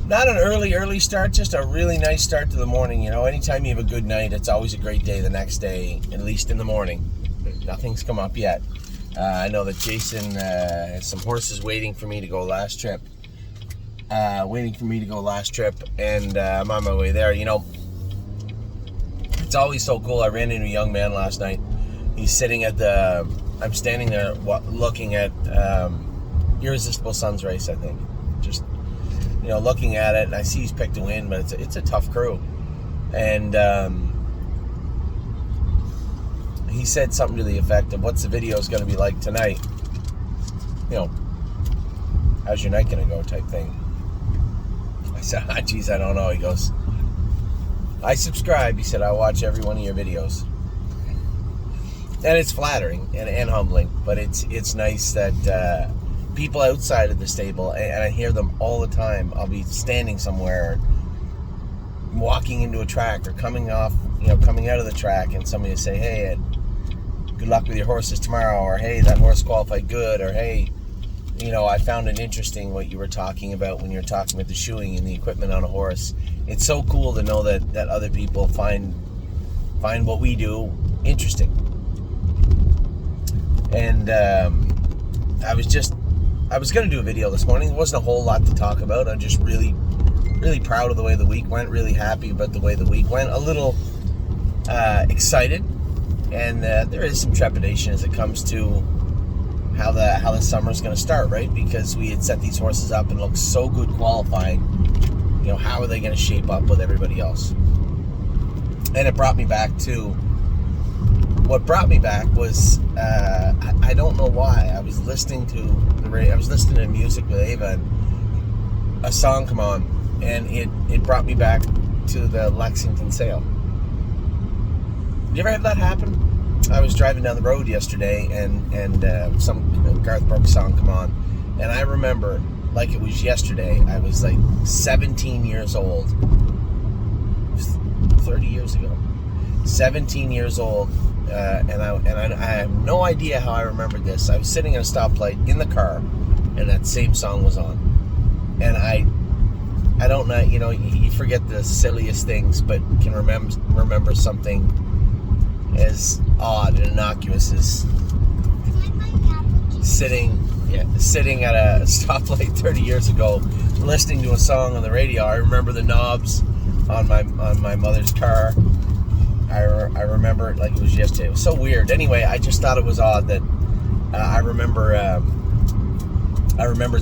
Not an early start, just a really nice start to the morning. You know, anytime you have a good night, it's always a great day the next day, at least in the morning. Nothing's come up yet. I know that Jason has some horses waiting for me to go last trip. And I'm on my way there. You know, it's always so cool. I ran into a young man last night. He's sitting at I'm standing there looking at Irresistible Sons race, I think. Just, you know, looking at it, and I see he's picked a win, but it's a tough crew. And he said something to the effect of, what's the videos going to be like tonight? You know, how's your night going to go type thing. I said, geez, I don't know. He goes, I subscribe. He said, I watch every one of your videos. And it's flattering and humbling, but it's nice that people outside of the stable, and I hear them all the time. I'll be standing somewhere, walking into a track, or coming out of the track, and somebody will say, hey, Ed, good luck with your horses tomorrow, or hey, that horse qualified good, or hey, you know, I found it interesting what you were talking about when you were talking about the shoeing and the equipment on a horse. It's so cool to know that other people find what we do interesting. And I was going to do a video this morning. There wasn't a whole lot to talk about. I'm just really, really proud of the way the week went, really happy about the way the week went, a little excited, and there is some trepidation as it comes to how the summer's going to start, right? Because we had set these horses up and looked so good qualifying. You know, how are they going to shape up with everybody else? And it brought me back to what brought me back was I don't know why. I was listening to music with Ava, and a song come on, and it brought me back to the Lexington sale. You ever have that happen? I was driving down the road yesterday, and some Garth Brooks song come on, and I remember like it was yesterday. I was like 17 years old. It was 30 years ago. 17 years old. And I have no idea how I remembered this. I was sitting at a stoplight in the car, and that same song was on. And I don't know, you know, you forget the silliest things, but can remember something as odd and innocuous as sitting at a stoplight 30 years ago, listening to a song on the radio. I remember the knobs on my mother's car. I remember it like it was yesterday. It was so weird. Anyway, I just thought it was odd that I remember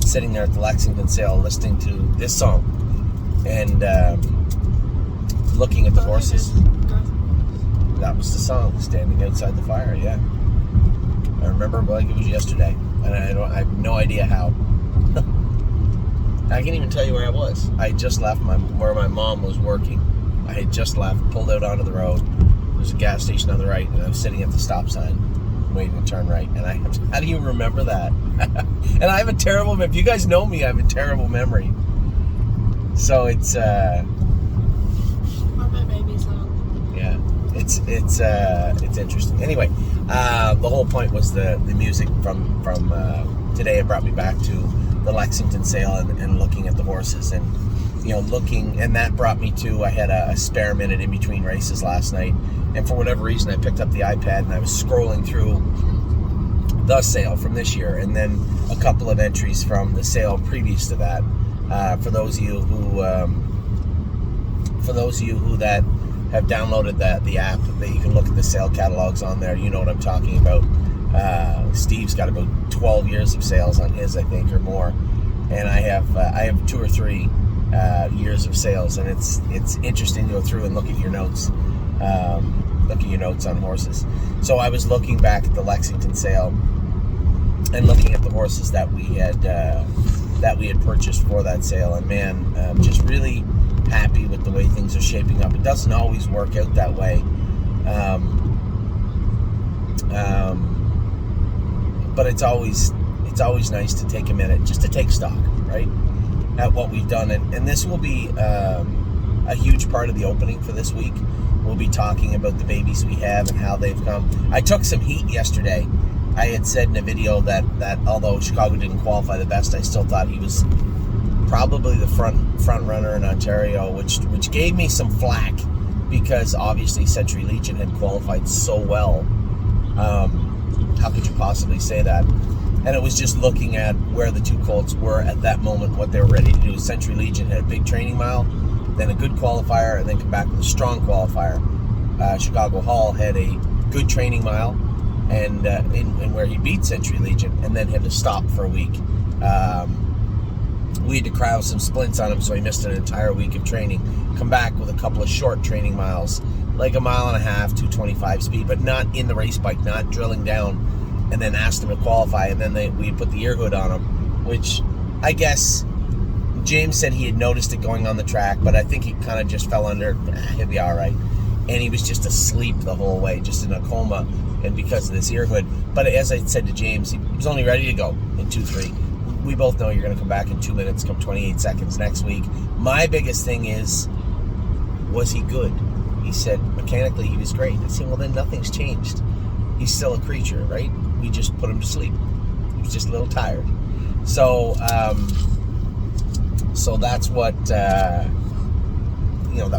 sitting there at the Lexington sale listening to this song and looking at the horses. That was the song, standing outside the fire. Yeah, I remember it like it was yesterday, and I have no idea how. I can't even tell you where I was. I had just left where my mom was working. I had just left, pulled out onto the road. There's a gas station on the right, and I was sitting at the stop sign, waiting to turn right. And how do you remember that? And I have a terrible memory. If you guys know me, I have a terrible memory. So it's or my baby song. Yeah, it's interesting. Anyway, the whole point was the music from today. It brought me back to the Lexington sale and looking at the horses, and you know, and that brought me to, I had a spare minute in between races last night, and for whatever reason I picked up the iPad and I was scrolling through the sale from this year, and then a couple of entries from the sale previous to that. For those of you who that have downloaded the app, that you can look at the sale catalogs on there, you know what I'm talking about. Steve's got about 12 years of sales on his, I think, or more, and I have 2 or 3 years of sales, and it's interesting to go through and look at your notes on horses. So I was looking back at the Lexington sale and looking at the horses that we had purchased for that sale, and man, just really happy with the way things are shaping up. It doesn't always work out that way, but it's always nice to take a minute just to take stock, right, at what we've done, and this will be a huge part of the opening for this week. We'll be talking about the babies we have and how they've come. I took some heat yesterday. I had said in a video that although Chicago didn't qualify the best, I still thought he was probably the front runner in Ontario, which gave me some flack because obviously Century Legion had qualified so well. How could you possibly say that? And it was just looking at where the two colts were at that moment, what they were ready to do. Century Legion had a big training mile, then a good qualifier, and then come back with a strong qualifier. Chicago Hall had a good training mile, and in where he beat Century Legion, and then had to stop for a week. We had to crowd some splints on him, so he missed an entire week of training. Come back with a couple of short training miles, like 1.5 miles, 225 speed, but not in the race bike, not drilling down, and then asked him to qualify, and then we put the ear hood on him, which I guess James said he had noticed it going on the track, but I think he kind of just fell under, he'll be all right. And he was just asleep the whole way, just in a coma, and because of this ear hood. But as I said to James, he was only ready to go in 2-3. We both know you're going to come back in 2 minutes, come 28 seconds next week. My biggest thing is, was he good? He said mechanically he was great. I said, well, then nothing's changed. He's still a creature, right? We just put him to sleep. He was just a little tired. So, so that's what, that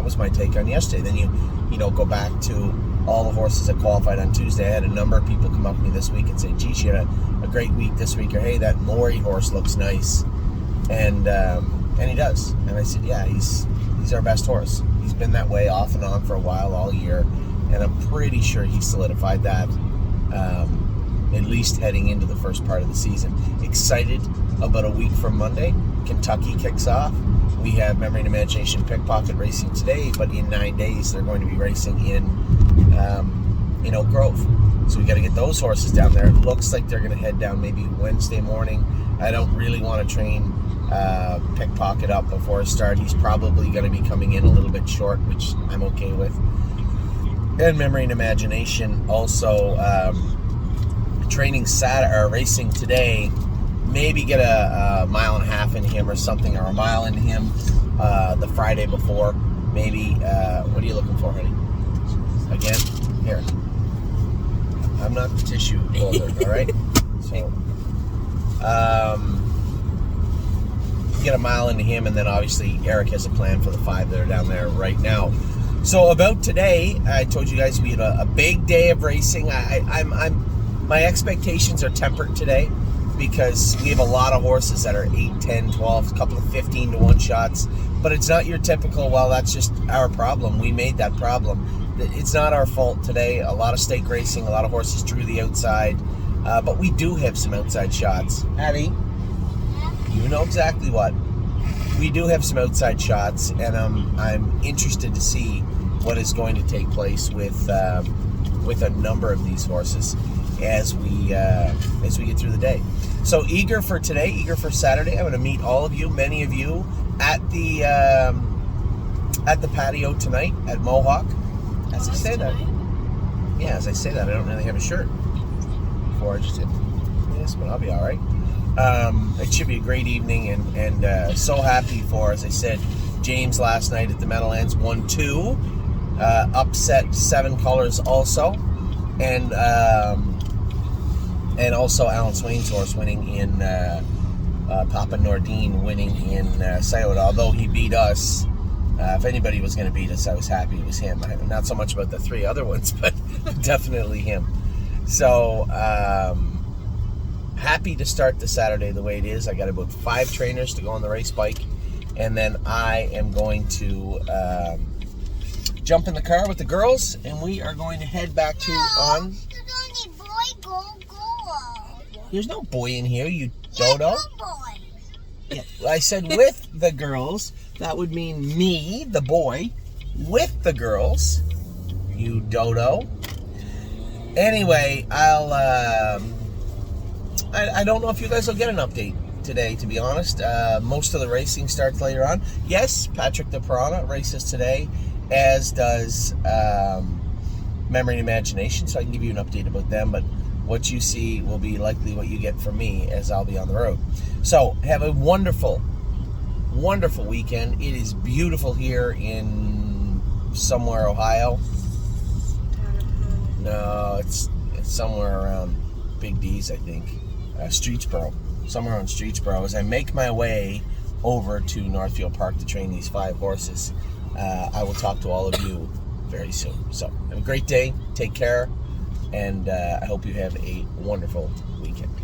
was my take on yesterday. Then you go back to all the horses that qualified on Tuesday. I had a number of people come up to me this week and say, geez, you had a great week this week, or hey, that Maury horse looks nice. And he does. And I said, yeah, he's our best horse. He's been that way off and on for a while, all year, and I'm pretty sure he solidified that, at least heading into the first part of the season. Excited about a week from Monday. Kentucky kicks off. We have Memory and Imagination Pickpocket racing today, but in 9 days they're going to be racing in Oak Grove. So we got to get those horses down there. It looks like they're going to head down maybe Wednesday morning. I don't really want to train Pickpocket up before I start. He's probably going to be coming in a little bit short, which I'm okay with. And Memory and Imagination also training racing today. Maybe get a 1.5 miles in him or something, or a mile in him the Friday before. Maybe, what are you looking for, honey? Again? Here. I'm not the tissue holder, all right? So, get a mile into him, and then obviously Eric has a plan for the 5 that are down there right now. So about today, I told you guys we had a big day of racing. My expectations are tempered today, because we have a lot of horses that are 8, 10, 12, a couple of 15-to-1 shots. But it's not your typical, well, that's just our problem. We made that problem. It's not our fault today. A lot of stake racing, a lot of horses drew the outside. But we do have some outside shots. Addie, you know exactly what. We do have some outside shots, and I'm interested to see what is going to take place with a number of these horses as we get through the day. So eager for today, eager for Saturday. I'm going to meet all of you, many of you, at the patio tonight at Mohawk. As I say that, yeah, as I say that, I don't really have a shirt. Before I just did this, but I'll be all right. It should be a great evening, and so happy for, as I said, James last night at the Meadowlands, 1-2, upset 7 colors also, and also Alan Swain's horse winning in Papa Nordine winning in Scioto. Although he beat us, if anybody was going to beat us, I was happy it was him. Not so much about the 3 other ones, but definitely him. So happy to start the Saturday the way it is. I got about 5 trainers to go on the race bike, and then I am going to jump in the car with the girls, and we are going to head back to on. There's no boy in here, you dodo. Yeah, I said with the girls. That would mean me, the boy, with the girls. You dodo. Anyway, I don't know if you guys will get an update today, to be honest. Most of the racing starts later on. Yes, Patrick De Piranha races today, as does Memory and Imagination, so I can give you an update about them, but what you see will be likely what you get from me, as I'll be on the road. So, have a wonderful, wonderful weekend. It is beautiful here in somewhere, Ohio. No, it's somewhere around Big D's, I think. Streetsboro. Somewhere on Streetsboro. As I make my way over to Northfield Park to train these 5 horses. I will talk to all of you very soon. So have a great day. Take care. And I hope you have a wonderful weekend.